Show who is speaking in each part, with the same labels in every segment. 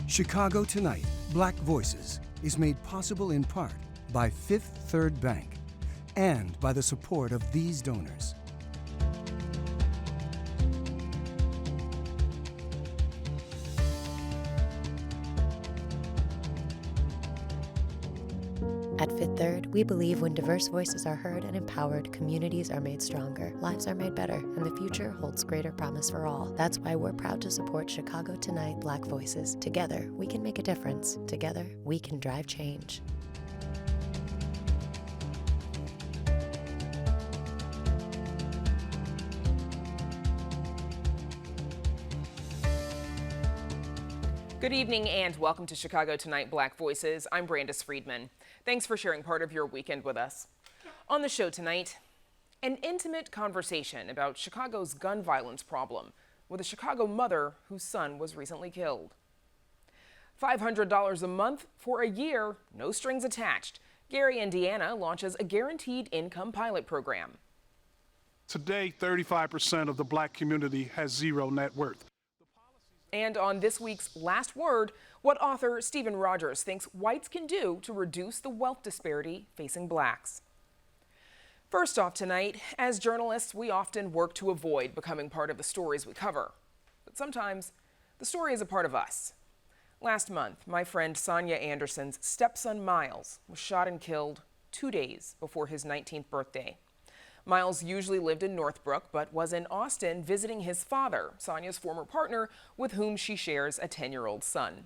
Speaker 1: Chicago Tonight, Black Voices is made possible in part by Fifth Third Bank and by the support of these donors.
Speaker 2: At Fifth Third, we believe when diverse voices are heard and empowered, communities are made stronger, lives are made better, and the future holds greater promise for all. That's why we're proud to support Chicago Tonight Black Voices. Together, we can make a difference. Together, we can drive change.
Speaker 3: Good evening and welcome to Chicago Tonight Black Voices. I'm Brandis Friedman. Thanks for sharing part of your weekend with us. On the show tonight, an intimate conversation about Chicago's gun violence problem with a Chicago mother whose son was recently killed. $500 a month for a year, no strings attached. Gary, Indiana launches a guaranteed income pilot program.
Speaker 4: Today, 35% of the black community has zero net worth.
Speaker 3: And on this week's Last Word, what author Stephen Rogers thinks whites can do to reduce the wealth disparity facing blacks. First off tonight, as journalists, we often work to avoid becoming part of the stories we cover. But sometimes, the story is a part of us. Last month, my friend Sonya Anderson's stepson Miles was shot and killed 2 days before his 19th birthday. Miles usually lived in Northbrook, but was in Austin visiting his father, Sonya's former partner, with whom she shares a 10-year-old son.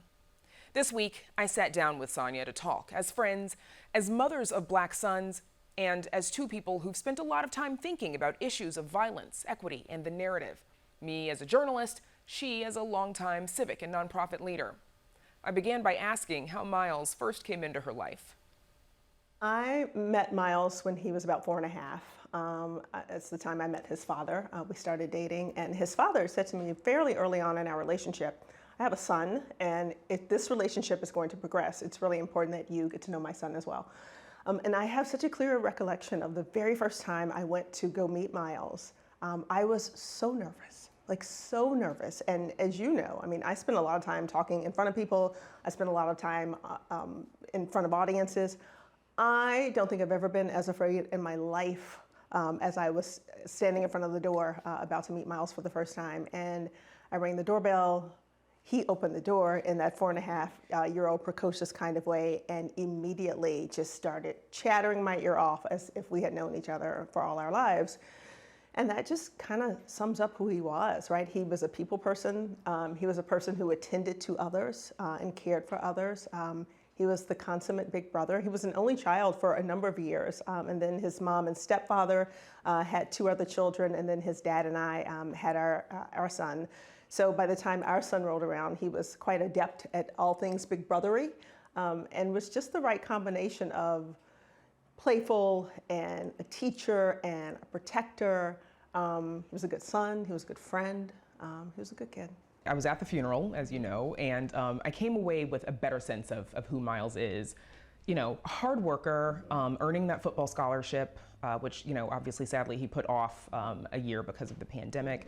Speaker 3: This week, I sat down with Sonya to talk as friends, as mothers of black sons, and as two people who've spent a lot of time thinking about issues of violence, equity, and the narrative. Me as a journalist, she as a longtime civic and nonprofit leader. I began by asking how Miles first came into her life.
Speaker 5: I met Miles when he was about 4.5. It's the time I met his father. We started dating, and his father said to me fairly early on in our relationship, I have a son, and if this relationship is going to progress, it's really important that you get to know my son as well. And I have such a clear recollection of the very first time I went to go meet Miles. I was so nervous, like so nervous. And as you know, I mean, I spend a lot of time talking in front of people. I spend a lot of time in front of audiences. I don't think I've ever been as afraid in my life as I was standing in front of the door about to meet Miles for the first time. And I rang the doorbell. He opened the door in that 4.5-year-old precocious kind of way and immediately just started chattering my ear off as if we had known each other for all our lives. And that just kind of sums up who he was, right? He was a people person. He was a person who attended to others and cared for others. He was the consummate big brother. He was an only child for a number of years. And then his mom and stepfather had 2 other children. And then his dad and I had our son. So by the time our son rolled around, he was quite adept at all things big brothery and was just the right combination of playful and a teacher and a protector. He was a good son. He was a good friend. He was a good kid.
Speaker 3: I was at the funeral, as you know, and I came away with a better sense of who Miles is. You know, hard worker, earning that football scholarship, which, you know, obviously, sadly, he put off a year because of the pandemic.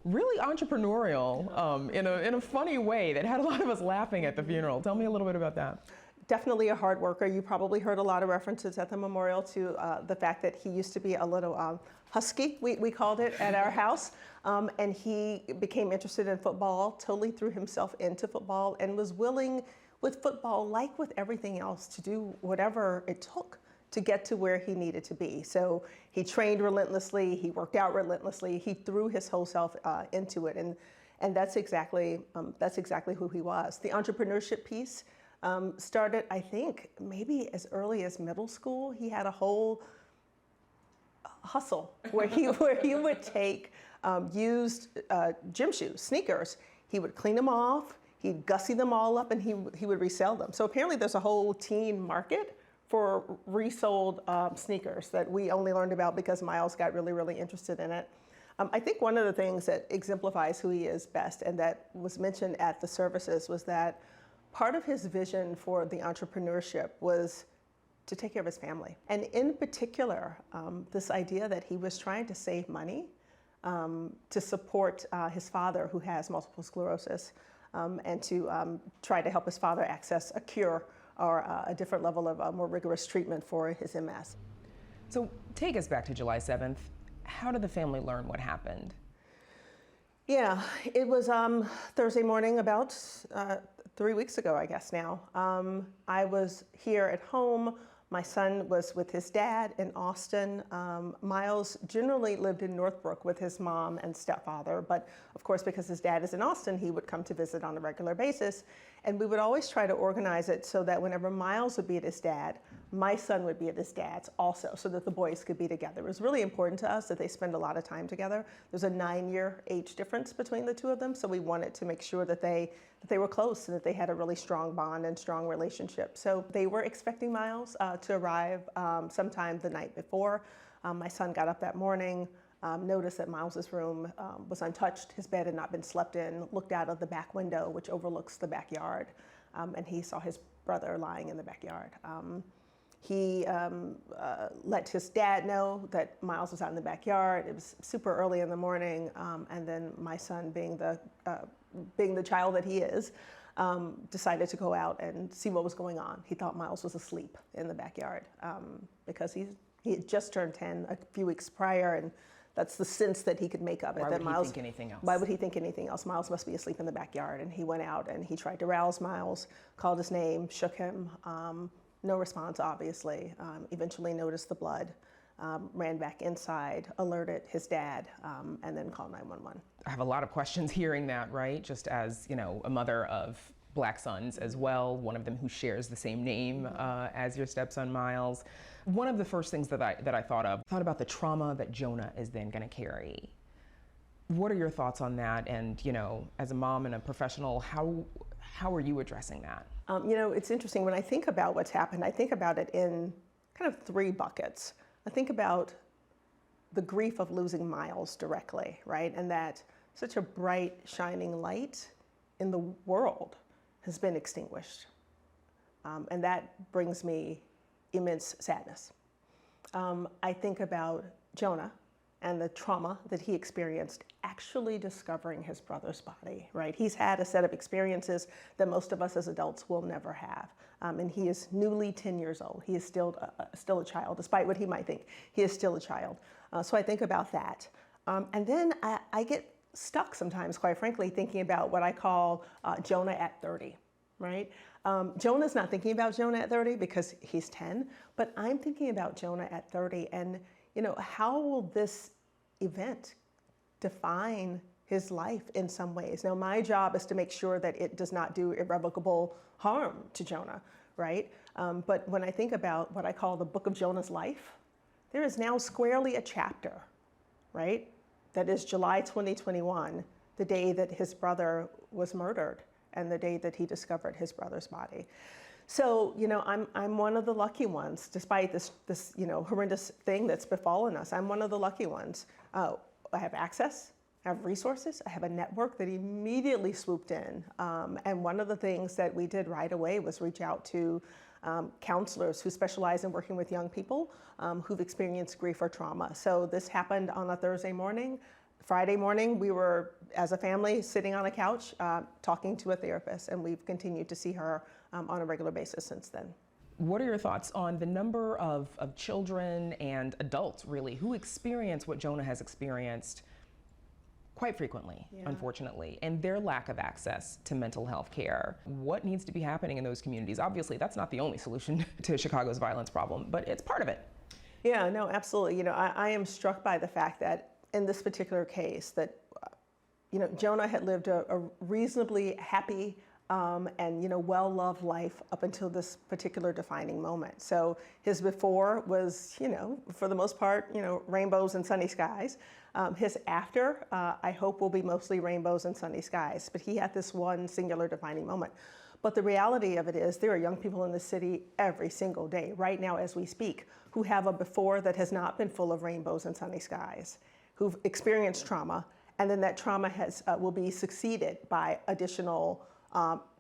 Speaker 3: Really entrepreneurial in a funny way that had a lot of us laughing at the funeral. Tell me a little bit about that.
Speaker 5: Definitely a hard worker. You probably heard a lot of references at the memorial to the fact that he used to be a little husky, we called it at our house. And he became interested in football, totally threw himself into football, and was willing with football, like with everything else, to do whatever it took to get to where he needed to be. So he trained relentlessly, he worked out relentlessly, he threw his whole self into it, and that's exactly who he was. The entrepreneurship piece started, I think, maybe as early as middle school. He had a whole hustle where he would take used gym shoes, sneakers. He would clean them off, he'd gussy them all up, and he would resell them. So apparently there's a whole teen market for resold sneakers that we only learned about because Miles got really, really interested in it. I think one of the things that exemplifies who he is best, and that was mentioned at the services, was that part of his vision for the entrepreneurship was to take care of his family. And in particular, this idea that he was trying to save money to support his father, who has multiple sclerosis, and to try to help his father access a cure or a different level of more rigorous treatment for his MS.
Speaker 3: So take us back to July 7th. How did the family learn what happened?
Speaker 5: Yeah, it was Thursday morning, about 3 weeks ago, I guess now. I was here at home. My son was with his dad in Austin. Miles generally lived in Northbrook with his mom and stepfather, but of course, because his dad is in Austin, he would come to visit on a regular basis. And we would always try to organize it so that whenever Miles would be at his dad, my son would be at his dad's also, so that the boys could be together. It was really important to us that they spend a lot of time together. There's a 9-year age difference between the two of them, so we wanted to make sure that they were close and that they had a really strong bond and strong relationship. So they were expecting Miles to arrive sometime the night before. My son got up that morning, noticed that Miles's room was untouched. His bed had not been slept in, looked out of the back window, which overlooks the backyard, and he saw his brother lying in the backyard. He let his dad know that Miles was out in the backyard. It was super early in the morning, and then my son, being the child that he is, decided to go out and see what was going on. He thought Miles was asleep in the backyard because he had just turned 10 a few weeks prior, and that's the sense that he could make of it.
Speaker 3: Why
Speaker 5: that
Speaker 3: would
Speaker 5: Miles,
Speaker 3: he think anything else?
Speaker 5: Why would he think anything else? Miles must be asleep in the backyard. And he went out and he tried to rouse Miles, called his name, shook him. No response, obviously. Eventually noticed the blood, ran back inside, alerted his dad, and then called 911.
Speaker 3: I have a lot of questions hearing that, right? Just as, you know, a mother of Black sons as well, one of them who shares the same name as your stepson, Miles. One of the first things that I thought about the trauma that Jonah is then going to carry. What are your thoughts on that? And, you know, as a mom and a professional, how are you addressing that?
Speaker 5: You know, it's interesting. When I think about what's happened, I think about it in kind of 3 buckets. I think about the grief of losing Miles directly, right? And that such a bright, shining light in the world has been extinguished. And that brings me immense sadness. I think about Jonah and the trauma that he experienced actually discovering his brother's body, right? He's had a set of experiences that most of us as adults will never have. And he is newly 10 years old. He is still a child, despite what he might think. He is still a child. So I think about that. And then I get stuck sometimes, quite frankly, thinking about what I call Jonah at 30, right? Jonah's not thinking about Jonah at 30 because he's 10, but I'm thinking about Jonah at 30 and, you know, how will this event define his life in some ways? Now, my job is to make sure that it does not do irrevocable harm to Jonah, right? But when I think about what I call the book of Jonah's life, there is now squarely a chapter, right? That is July 2021, the day that his brother was murdered and the day that he discovered his brother's body. So, you know, I'm one of the lucky ones, despite this you know, horrendous thing that's befallen us. I'm one of the lucky ones. I have access, I have resources, I have a network that immediately swooped in. And one of the things that we did right away was reach out to counselors who specialize in working with young people who've experienced grief or trauma. So this happened on a Thursday morning. Friday morning, we were, as a family, sitting on a couch talking to a therapist, and we've continued to see her on a regular basis since then.
Speaker 3: What are your thoughts on the number of children and adults, really, who experience what Jonah has experienced quite frequently, unfortunately, and their lack of access to mental health care? What needs to be happening in those communities? Obviously, that's not the only solution to Chicago's violence problem, but it's part of it.
Speaker 5: Yeah, no, absolutely. You know, I am struck by the fact that in this particular case that, you know, Jonah had lived a reasonably happy and, you know, well-loved life up until this particular defining moment. So his before was, you know, for the most part, you know, rainbows and sunny skies. His after, I hope, will be mostly rainbows and sunny skies. But he had this one singular defining moment. But the reality of it is there are young people in the city every single day, right now as we speak, who have a before that has not been full of rainbows and sunny skies, who've experienced trauma, and then that trauma will be succeeded by additional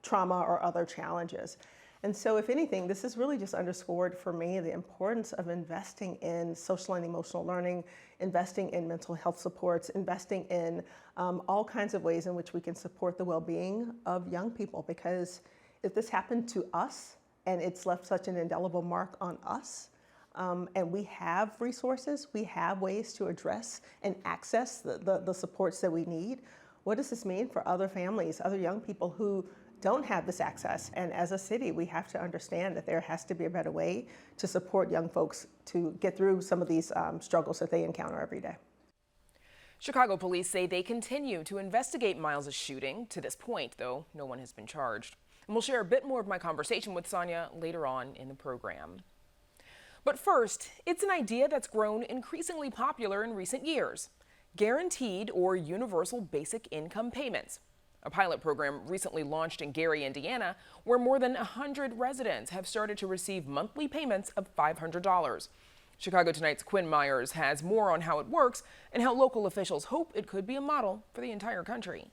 Speaker 5: trauma or other challenges. And so if anything, this has really just underscored for me the importance of investing in social and emotional learning, investing in mental health supports, investing in all kinds of ways in which we can support the well-being of young people. Because if this happened to us and it's left such an indelible mark on us, and we have resources, we have ways to address and access the supports that we need, what does this mean for other families, other young people who don't have this access? And as a city, we have to understand that there has to be a better way to support young folks to get through some of these struggles that they encounter every day.
Speaker 3: Chicago police say they continue to investigate Miles' shooting. To this point, though, no one has been charged. And we'll share a bit more of my conversation with Sonya later on in the program. But first, it's an idea that's grown increasingly popular in recent years: guaranteed or universal basic income payments. A pilot program recently launched in Gary, Indiana, where more than 100 residents have started to receive monthly payments of $500. Chicago Tonight's Quinn Myers has more on how it works and how local officials hope it could be a model for the entire country.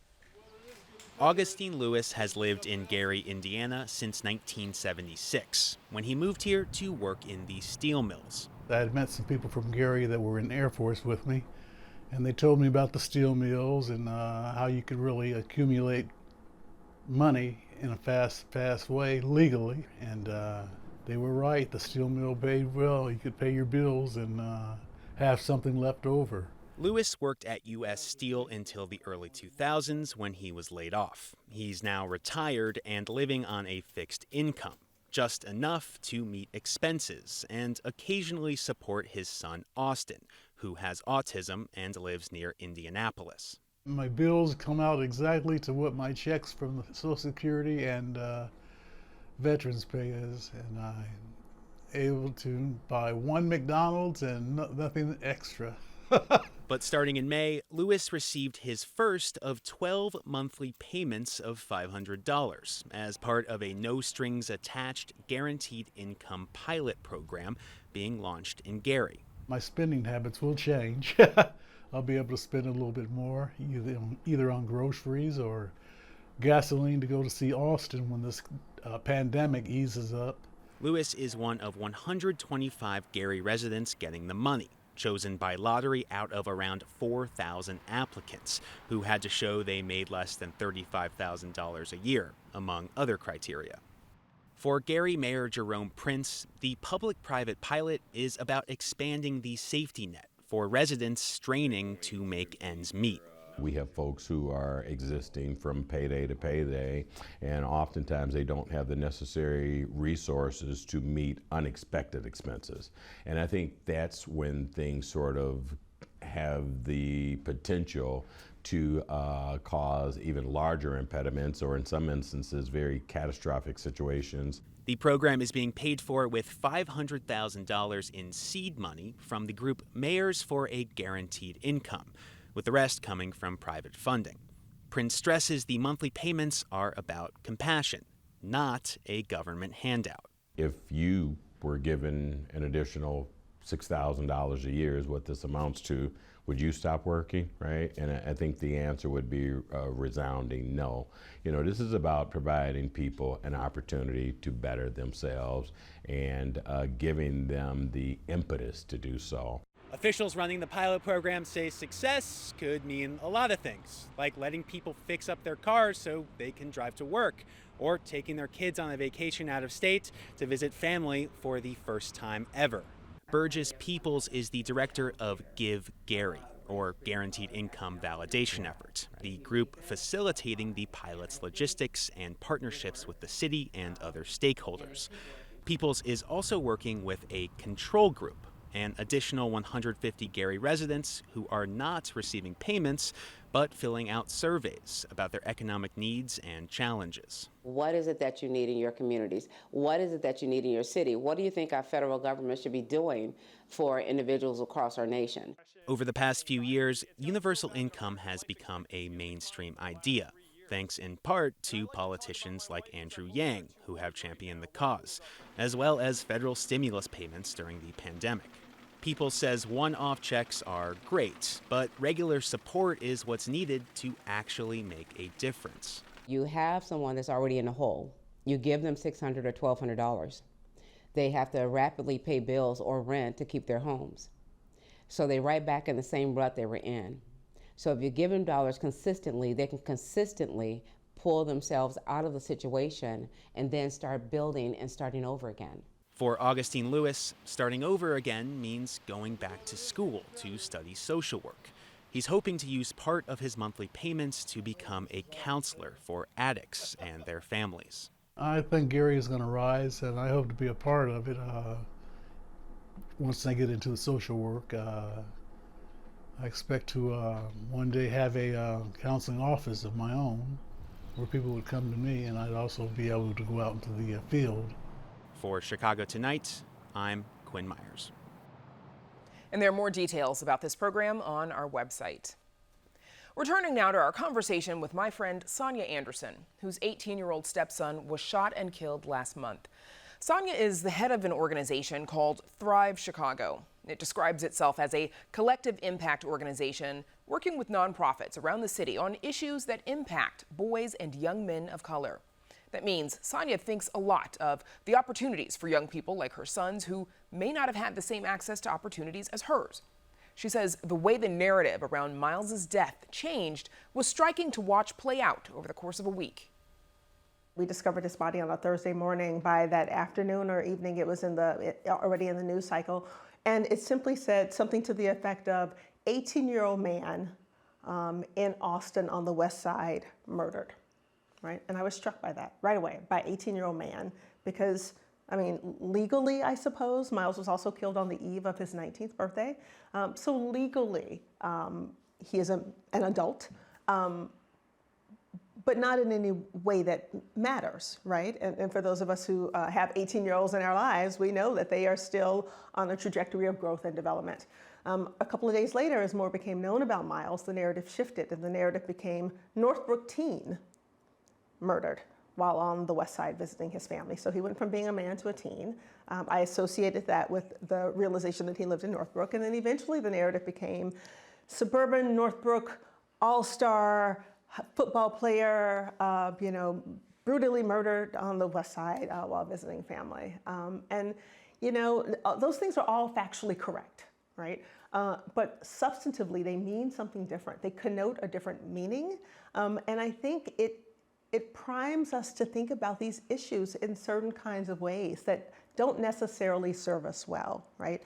Speaker 6: Augustine Lewis has lived in Gary, Indiana since 1976, when he moved here to work in the steel mills.
Speaker 7: I had met some people from Gary that were in the Air Force with me, and they told me about the steel mills and how you could really accumulate money in a fast way legally. And they were right. The steel mill paid well. You could pay your bills and have something left over.
Speaker 6: Lewis worked at U.S. Steel until the early 2000s when he was laid off. He's now retired and living on a fixed income, just enough to meet expenses and occasionally support his son Austin, who has autism and lives near Indianapolis.
Speaker 7: My bills come out exactly to what my checks from the Social Security and Veterans Pay is, and I'm able to buy one McDonald's and nothing extra.
Speaker 6: But starting in May, Lewis received his first of 12 monthly payments of $500 as part of a no-strings-attached guaranteed income pilot program being launched in Gary.
Speaker 7: My spending habits will change. I'll be able to spend a little bit more, either on groceries or gasoline to go to see Austin when this pandemic eases up.
Speaker 6: Lewis is one of 125 Gary residents getting the money, chosen by lottery out of around 4,000 applicants who had to show they made less than $35,000 a year, among other criteria. For Gary Mayor Jerome Prince, the public-private pilot is about expanding the safety net for residents straining to make ends meet.
Speaker 8: We have folks who are existing from payday to payday, and oftentimes they don't have the necessary resources to meet unexpected expenses. And I think that's when things sort of have the potential to cause even larger impediments, or in some instances, very catastrophic situations.
Speaker 6: The program is being paid for with $500,000 in seed money from the group Mayors for a Guaranteed Income, with the rest coming from private funding. Prince stresses the monthly payments are about compassion, not a government handout.
Speaker 8: If you were given an additional $6,000 a year is what this amounts to, would you stop working, right? And I think the answer would be a resounding no. You know, this is about providing people an opportunity to better themselves and giving them the impetus to do so.
Speaker 6: Officials running the pilot program say success could mean a lot of things, like letting people fix up their cars so they can drive to work, or taking their kids on a vacation out of state to visit family for the first time ever. Burgess Peoples is the director of Give Gary, or Guaranteed Income Validation Effort, the group facilitating the pilot's logistics and partnerships with the city and other stakeholders. Peoples is also working with a control group, an additional 150 Gary residents who are not receiving payments, but filling out surveys about their economic needs and challenges.
Speaker 9: What is it that you need in your communities? What is it that you need in your city? What do you think our federal government should be doing for individuals across our nation?
Speaker 6: Over the past few years, universal income has become a mainstream idea, thanks in part to politicians like Andrew Yang, who have championed the cause, as well as federal stimulus payments during the pandemic. Peoples says one-off checks are great, but regular support is what's needed to actually make a difference.
Speaker 9: You have someone that's already in the hole, You give them $600 or $1,200. They have to rapidly pay bills or rent to keep their homes. So they're right back in the same rut they were in. So if you give them dollars consistently, they can consistently pull themselves out of the situation and then start building and starting over again.
Speaker 6: For Augustine Lewis, starting over again means going back to school to study social work. He's hoping to use part of his monthly payments to become a counselor for addicts and their families.
Speaker 7: I think Gary is going to rise, and I hope to be a part of it once I get into the social work. I expect to one day have a counseling office of my own where people would come to me, and I'd also be able to go out into the field.
Speaker 6: For Chicago Tonight, I'm Quinn Myers.
Speaker 3: And there are more details about this program on our website. Returning now to our conversation with my friend Sonya Anderson, whose 18-year-old stepson was shot and killed last month. Sonya is the head of an organization called Thrive Chicago. It describes itself as a collective impact organization working with nonprofits around the city on issues that impact boys and young men of color. That means Sonya thinks a lot of the opportunities for young people like her sons who may not have had the same access to opportunities as hers. She says the way the narrative around Miles's death changed was striking to watch play out over the course of a week.
Speaker 5: We discovered his body on a Thursday morning. By that afternoon or evening, it was already in the news cycle. And it simply said something to the effect of 18-year-old man in Austin on the west side murdered, right? And I was struck by that right away, by 18-year-old man, because I mean, legally, I suppose, Miles was also killed on the eve of his 19th birthday. So legally, he is an adult, but not in any way that matters, right? And for those of us who have 18-year-olds in our lives, we know that they are still on a trajectory of growth and development. A couple of days later, as more became known about Miles, the narrative shifted, and the narrative became Northbrook teen murdered while on the west side visiting his family. So he went from being a man to a teen. I associated that with the realization that he lived in Northbrook, and then eventually the narrative became suburban Northbrook all-star football player, brutally murdered on the west side while visiting family. And those things are all factually correct, right? But substantively, they mean something different. They connote a different meaning, and I think it primes us to think about these issues in certain kinds of ways that don't necessarily serve us well, right?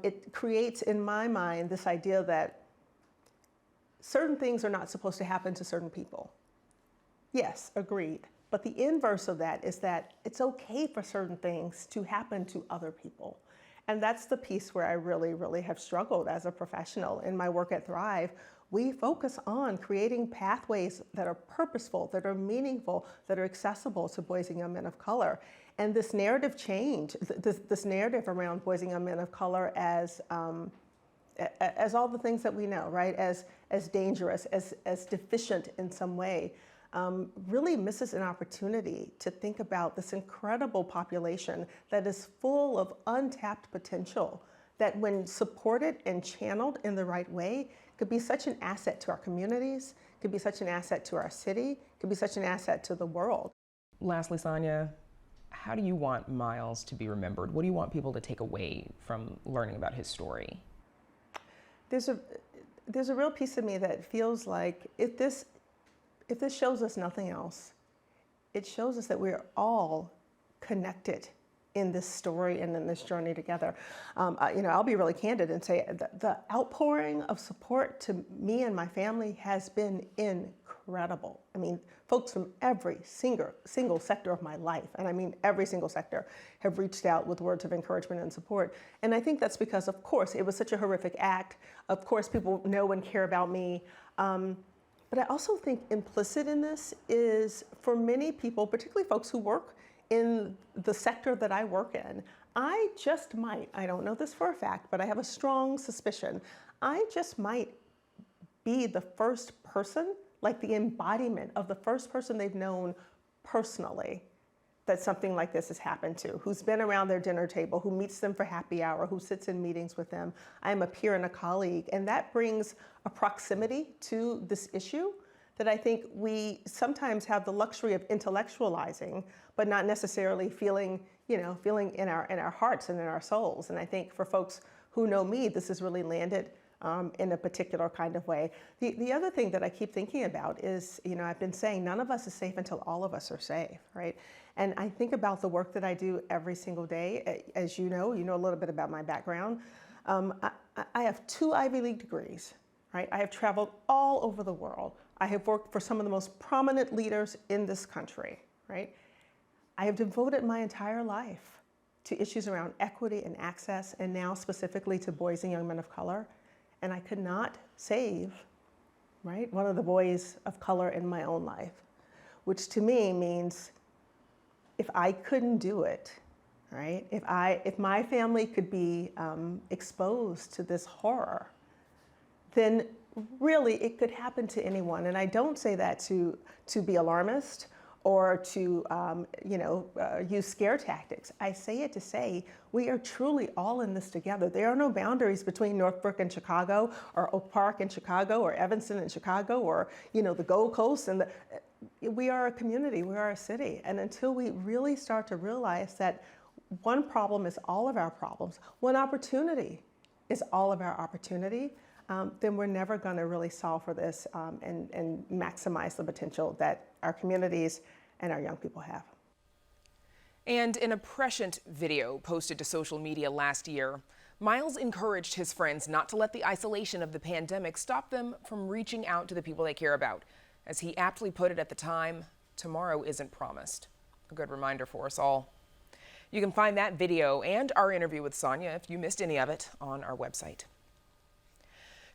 Speaker 5: It creates, in my mind, this idea that certain things are not supposed to happen to certain people. Yes, agreed. But the inverse of that is that it's okay for certain things to happen to other people. And that's the piece where I really, really have struggled as a professional. In my work at Thrive, we focus on creating pathways that are purposeful, that are meaningful, that are accessible to boys and young men of color. And this narrative change, this narrative around boys and young men of color as all the things that we know, right? As dangerous, as deficient in some way, really misses an opportunity to think about this incredible population that is full of untapped potential, that when supported and channeled in the right way, could be such an asset to our communities, could be such an asset to our city, could be such an asset to the world.
Speaker 3: Lastly, Sonya, how do you want Miles to be remembered? What do you want people to take away from learning about his story?
Speaker 5: There's a real piece of me that feels like if this shows us nothing else, it shows us that we're all connected in this story and in this journey together. I'll be really candid and say the outpouring of support to me and my family has been incredible. I mean, folks from every single sector of my life, and I mean every single sector, have reached out with words of encouragement and support. And I think that's because, of course, it was such a horrific act. Of course, people know and care about me. But I also think implicit in this is, for many people, particularly folks who work in the sector that I work in, I just might, I don't know this for a fact, but I have a strong suspicion, I just might be the first person, like the embodiment of the first person they've known personally that something like this has happened to, who's been around their dinner table, who meets them for happy hour, who sits in meetings with them. I am a peer and a colleague, and that brings a proximity to this issue that I think we sometimes have the luxury of intellectualizing, but not necessarily feeling in our hearts and in our souls. And I think for folks who know me, this has really landed in a particular kind of way. The other thing that I keep thinking about is, I've been saying none of us is safe until all of us are safe, right? And I think about the work that I do every single day. As you know a little bit about my background. I have 2 Ivy League degrees, right? I have traveled all over the world. I have worked for some of the most prominent leaders in this country, right? I have devoted my entire life to issues around equity and access, and now specifically to boys and young men of color. And I could not save, right, one of the boys of color in my own life, which to me means if I couldn't do it, right, if my family could be exposed to this horror, then really it could happen to anyone. And I don't say that to be alarmist or to use scare tactics. I say it to say we are truly all in this together. There are no boundaries between Northbrook and Chicago, or Oak Park and Chicago, or Evanston and Chicago, or the Gold Coast. And we are a community, we are a city. And until we really start to realize that one problem is all of our problems, one opportunity is all of our opportunity, then we're never going to really solve for this and maximize the potential that our communities and our young people have.
Speaker 3: And in a prescient video posted to social media last year, Miles encouraged his friends not to let the isolation of the pandemic stop them from reaching out to the people they care about. As he aptly put it at the time, tomorrow isn't promised. A good reminder for us all. You can find that video and our interview with Sonya, if you missed any of it, on our website.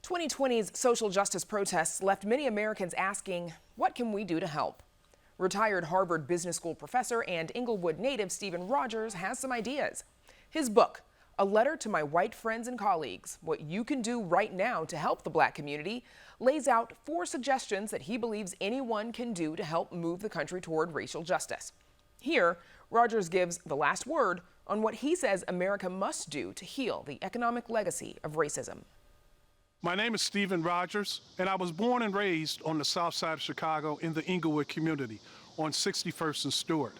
Speaker 3: 2020's social justice protests left many Americans asking, what can we do to help? Retired Harvard Business School professor and Inglewood native Stephen Rogers has some ideas. His book, A Letter to My White Friends and Colleagues, What You Can Do Right Now to Help the Black Community, lays out 4 suggestions that he believes anyone can do to help move the country toward racial justice. Here, Rogers gives the last word on what he says America must do to heal the economic legacy of racism.
Speaker 4: My name is Stephen Rogers, and I was born and raised on the south side of Chicago in the Inglewood community on 61st and Stewart.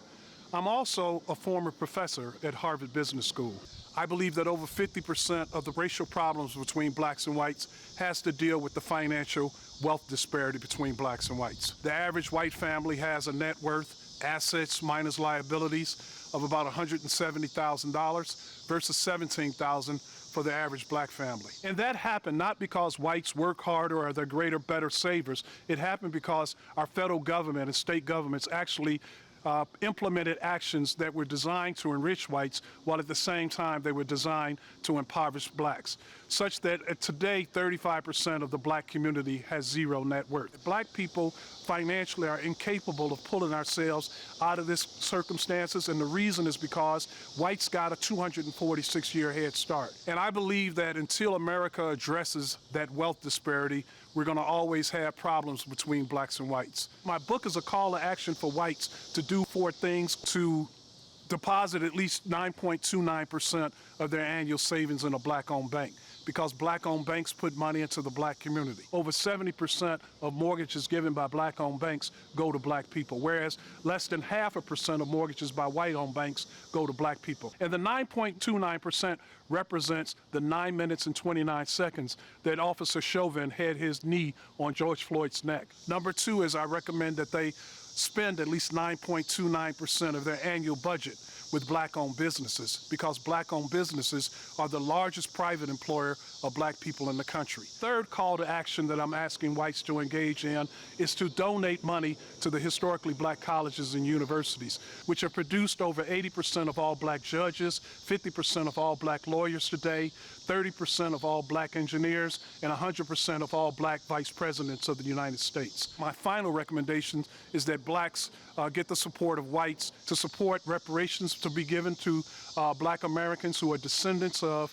Speaker 4: I'm also a former professor at Harvard Business School. I believe that over 50% of the racial problems between blacks and whites has to deal with the financial wealth disparity between blacks and whites. The average white family has a net worth, assets minus liabilities, of about $170,000 versus $17,000 for the average black family. And that happened not because whites work harder or are the greater, better savers. It happened because our federal government and state governments actually implemented actions that were designed to enrich whites, while at the same time they were designed to impoverish blacks, such that today 35% of the black community has zero net worth. Black people financially are incapable of pulling ourselves out of this circumstances, and the reason is because whites got a 246-year head start. And I believe that until America addresses that wealth disparity, we're going to always have problems between blacks and whites. My book is a call to action for whites to do 4 things: to deposit at least 9.29% of their annual savings in a black-owned bank, because black-owned banks put money into the black community. Over 70% of mortgages given by black-owned banks go to black people, whereas less than 0.5% of mortgages by white-owned banks go to black people. And the 9.29% represents the 9 minutes and 29 seconds that Officer Chauvin had his knee on George Floyd's neck. Number 2 is I recommend that they spend at least 9.29% of their annual budget with black-owned businesses, because black-owned businesses are the largest private employer of black people in the country. Third call to action that I'm asking whites to engage in is to donate money to the historically black colleges and universities, which have produced over 80% of all black judges, 50% of all black lawyers today, 30% of all black engineers, and 100% of all black vice presidents of the United States. My final recommendation is that blacks get the support of whites to support reparations to be given to black Americans who are descendants of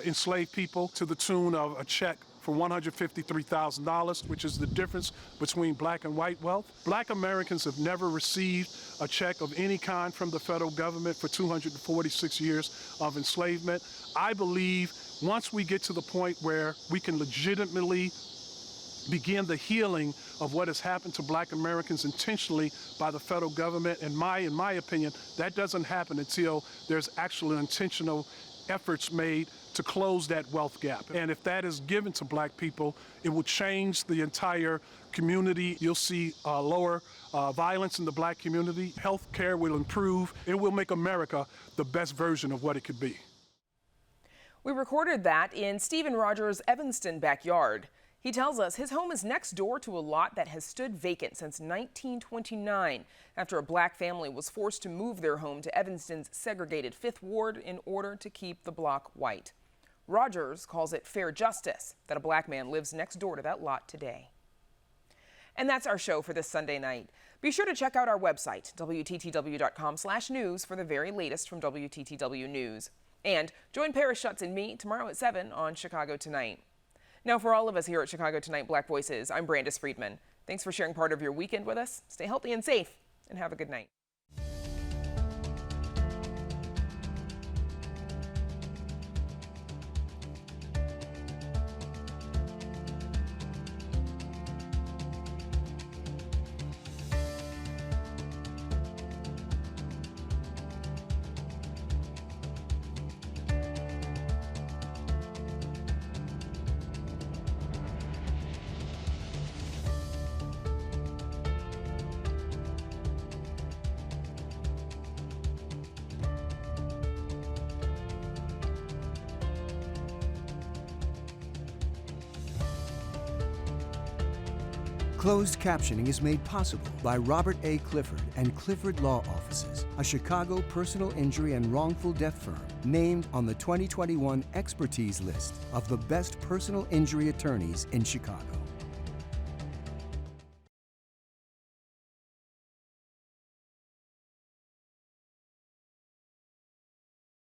Speaker 4: enslaved people, to the tune of a check for $153,000, which is the difference between black and white wealth. Black Americans have never received a check of any kind from the federal government for 246 years of enslavement. I believe once we get to the point where we can legitimately begin the healing of what has happened to Black Americans intentionally by the federal government. In my opinion, that doesn't happen until there's actually intentional efforts made to close that wealth gap. And if that is given to Black people, it will change the entire community. You'll see lower violence in the Black community. Health care will improve. It will make America the best version of what it could be.
Speaker 3: We recorded that in Stephen Rogers' Evanston backyard. He tells us his home is next door to a lot that has stood vacant since 1929 after a Black family was forced to move their home to Evanston's segregated 5th Ward in order to keep the block white. Rogers calls it fair justice that a Black man lives next door to that lot today. And that's our show for this Sunday night. Be sure to check out our website, WTTW.com/news, for the very latest from WTTW News. And join Paris Schutz and me tomorrow at 7 on Chicago Tonight. Now, for all of us here at Chicago Tonight Black Voices, I'm Brandis Friedman. Thanks for sharing part of your weekend with us. Stay healthy and safe, and have a good night.
Speaker 1: Closed captioning is made possible by Robert A. Clifford and Clifford Law Offices, a Chicago personal injury and wrongful death firm named on the 2021 expertise list of the best personal injury attorneys in Chicago.